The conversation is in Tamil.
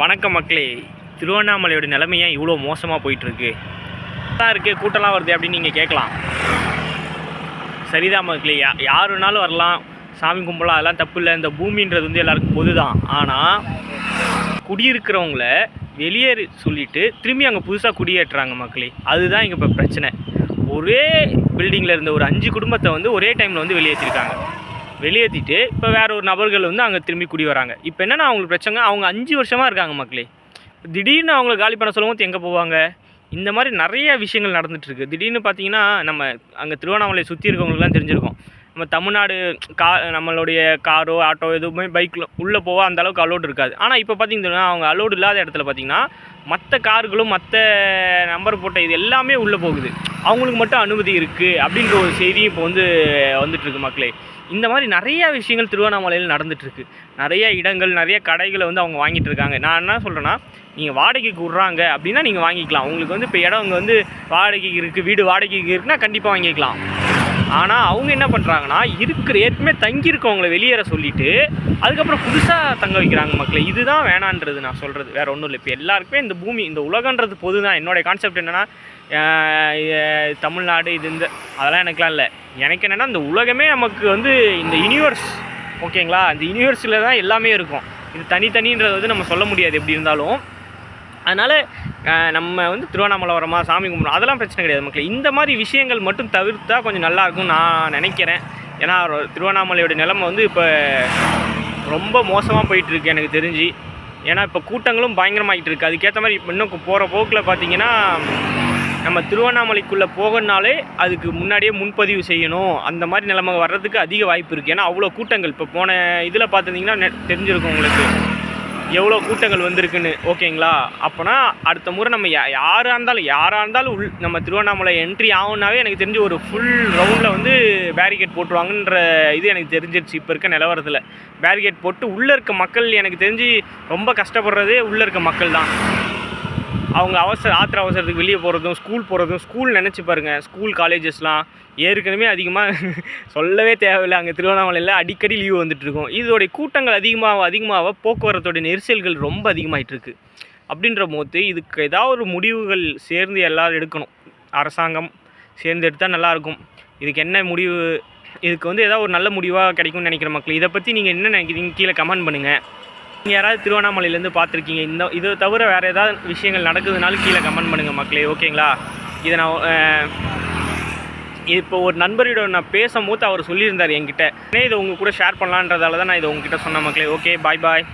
வணக்கம் மக்களே. திருவண்ணாமலையோட நிலைமை ஏன் இவ்வளோ மோசமாக போயிட்டுருக்கு? தான் இருக்குது, கூட்டம்லாம் வருது அப்படின்னு நீங்கள் கேட்கலாம். சரிதான் மக்களே, யார் வேணாலும் வரலாம், சாமி கும்பலாம், அதெல்லாம் தப்பு இல்லை. இந்த பூமின்றது வந்து எல்லாருக்கும் பொது தான். ஆனால் குடியிருக்கிறவங்கள வெளியேறி சொல்லிவிட்டு திரும்பி அங்கே புதுசாக குடியேற்றுறாங்க மக்களே. அதுதான் இங்கே இப்போ பிரச்சனை. ஒரே பில்டிங்கில் இருந்த ஒரு 5 குடும்பத்தை வந்து ஒரே டைமில் வந்து வெளியேற்றிருக்காங்க. வெளியேற்றிட்டு இப்போ வேறு ஒரு நபர்கள் வந்து அங்கே திரும்பி குடி வராங்க. இப்போ என்னென்னா அவங்களுக்கு பிரச்சனை, அவங்க 5 வருஷமாக இருக்காங்க மக்களே. திடீர்னு அவங்கள காலி பண்ண சொல்லும்போது எங்கே போவாங்க? இந்த மாதிரி நிறைய விஷயங்கள் நடந்துகிட்ருக்கு. திடீர்னு பார்த்தீங்கன்னா நம்ம அங்கே திருவண்ணாமலை சுற்றி இருக்கவங்களுக்குலாம் தெரிஞ்சிருக்கும். நம்ம தமிழ்நாடு நம்மளுடைய காரோ ஆட்டோ எதுவுமே பைக்கில் உள்ளே போக அந்தளவுக்கு அலோடு இருக்காது. ஆனால் இப்போ பார்த்திங்கன்னா அவங்க அலோடு இல்லாத இடத்துல பார்த்திங்கன்னா மற்ற கார்களும் மற்ற நம்பர் போட்ட இது எல்லாமே உள்ளே போகுது. அவங்களுக்கு மட்டும் அனுமதி இருக்குது அப்படின்ற ஒரு செய்தியும் இப்போ வந்துட்டுருக்கு மக்களே. இந்த மாதிரி நிறையா விஷயங்கள் திருவண்ணாமலையில் நடந்துகிட்ருக்கு. நிறைய இடங்கள், நிறைய கடைகளை வந்து அவங்க வாங்கிட்டு இருக்காங்க. நான் என்ன சொல்கிறேன்னா, நீங்கள் வாடகைக்கு விட்றாங்க அப்படின்னா நீங்கள் வாங்கிக்கலாம். உங்களுக்கு வந்து இப்போ இடம் அங்கே வந்து வாடகைக்கு இருக்குது, வீடு வாடகைக்கு இருக்குன்னா கண்டிப்பாக வாங்கிக்கலாம். ஆனால் அவங்க என்ன பண்ணுறாங்கன்னா, ஏற்கனவே தங்கியிருக்கவங்கள வெளியேற சொல்லிவிட்டு அதுக்கப்புறம் புதுசாக தங்க வைக்கிறாங்க மக்களை. இதுதான் வேணான்றது நான் சொல்கிறது, வேறு ஒன்றும் இல்லை. இப்போ எல்லாருக்குமே இந்த பூமி, இந்த உலகன்றது பொது தான். என்னோடய கான்செப்ட் என்னென்னா, தமிழ்நாடு இது அதெல்லாம் எனக்குலாம் இல்லை. எனக்கு என்னென்னா, இந்த உலகமே நமக்கு வந்து இந்த யூனிவர்ஸ், ஓகேங்களா? இந்த யூனிவர்ஸில் தான் எல்லாமே இருக்கும். இது தனித்தனின்றது வந்து நம்ம சொல்ல முடியாது எப்படி இருந்தாலும். அதனால் நம்ம வந்து திருவண்ணாமலை வரமா, சாமி கும்பிட்றோம், அதெல்லாம் பிரச்சனை கிடையாது மக்கள். இந்த மாதிரி விஷயங்கள் மட்டும் தவிர்த்தா கொஞ்சம் நல்லாயிருக்கும்னு நான் நினைக்கிறேன். ஏன்னா திருவண்ணாமலையோட நிலைமை வந்து இப்போ ரொம்ப மோசமாக போயிட்டுருக்கு எனக்கு தெரிஞ்சு. ஏன்னா இப்போ கூட்டங்களும் பயங்கரமாகிட்டு இருக்குது. அதுக்கேற்ற மாதிரி இப்போ இன்னும் போகிற போக்கில் பார்த்திங்கன்னா, நம்ம திருவண்ணாமலைக்குள்ளே போகணுனாலே அதுக்கு முன்னாடியே முன்பதிவு செய்யணும். அந்த மாதிரி நிலைமை வர்றதுக்கு அதிக வாய்ப்பு இருக்குது. ஏன்னா அவ்வளோ கூட்டங்கள் இப்போ போன இதில் பார்த்துட்டிங்கன்னா தெரிஞ்சிருக்கும் உங்களுக்கு எவ்வளோ கூட்டங்கள் வந்திருக்குன்னு, ஓகேங்களா? அப்போனா அடுத்த முறை நம்ம யாராக இருந்தாலும் நம்ம திருவண்ணாமலை என்ட்ரி ஆகுனாவே எனக்கு தெரிஞ்சு ஒரு ஃபுல் ரவுண்டில் வந்து பேரிகேட் போட்டுருவாங்கன்ற இது எனக்கு தெரிஞ்சிருச்சு. இப்போ இருக்க நிலவரத்தில் பேரிகேட் போட்டு உள்ளே இருக்க மக்கள் எனக்கு தெரிஞ்சு ரொம்ப கஷ்டப்படுறதே உள்ளே இருக்க மக்கள் தான். அவங்க அவசரத்துக்கு வெளியே போகிறதும், ஸ்கூல் நினச்சி பாருங்கள். ஸ்கூல் காலேஜஸ்லாம் ஏற்கனவே அதிகமாக சொல்லவே தேவையில்லை. அங்கே திருவண்ணாமலையில் அடிக்கடி லீவு வந்துட்டுருக்கும். இதோடைய கூட்டங்கள் அதிகமாக போக்குவரத்தோடைய நெரிசல்கள் ரொம்ப அதிகமாகிட்டுருக்கு. அப்படின்ற போது இதுக்கு ஏதாவது ஒரு முடிவுகள் சேர்ந்து எல்லோரும் எடுக்கணும். அரசாங்கம் சேர்ந்து எடுத்தால் நல்லாயிருக்கும். இதுக்கு என்ன முடிவு, இதுக்கு வந்து ஏதாவது ஒரு நல்ல முடிவாக கிடைக்கும்னு நினைக்கிற மக்கள். இதை பற்றி நீங்கள் என்ன நினைக்கிறீங்க? கீழே கமெண்ட் பண்ணுங்கள். நீங்கள் யாராவது திருவண்ணாமலையிலேருந்து பார்த்துருக்கீங்க, இதை தவிர வேறு ஏதாவது விஷயங்கள் நடக்குதுனாலும் கீழே கமெண்ட் பண்ணுங்கள் மக்களே, ஓகேங்களா? இதை நான் இப்போ ஒரு நண்பரிட நான் பேசும்போது அவர் சொல்லியிருந்தார் என்கிட்ட, இதை உங்கள் கூட ஷேர் பண்ணலான்றதால தான் நான் இதை உங்ககிட்ட சொன்ன மக்களே. ஓகே, பாய்.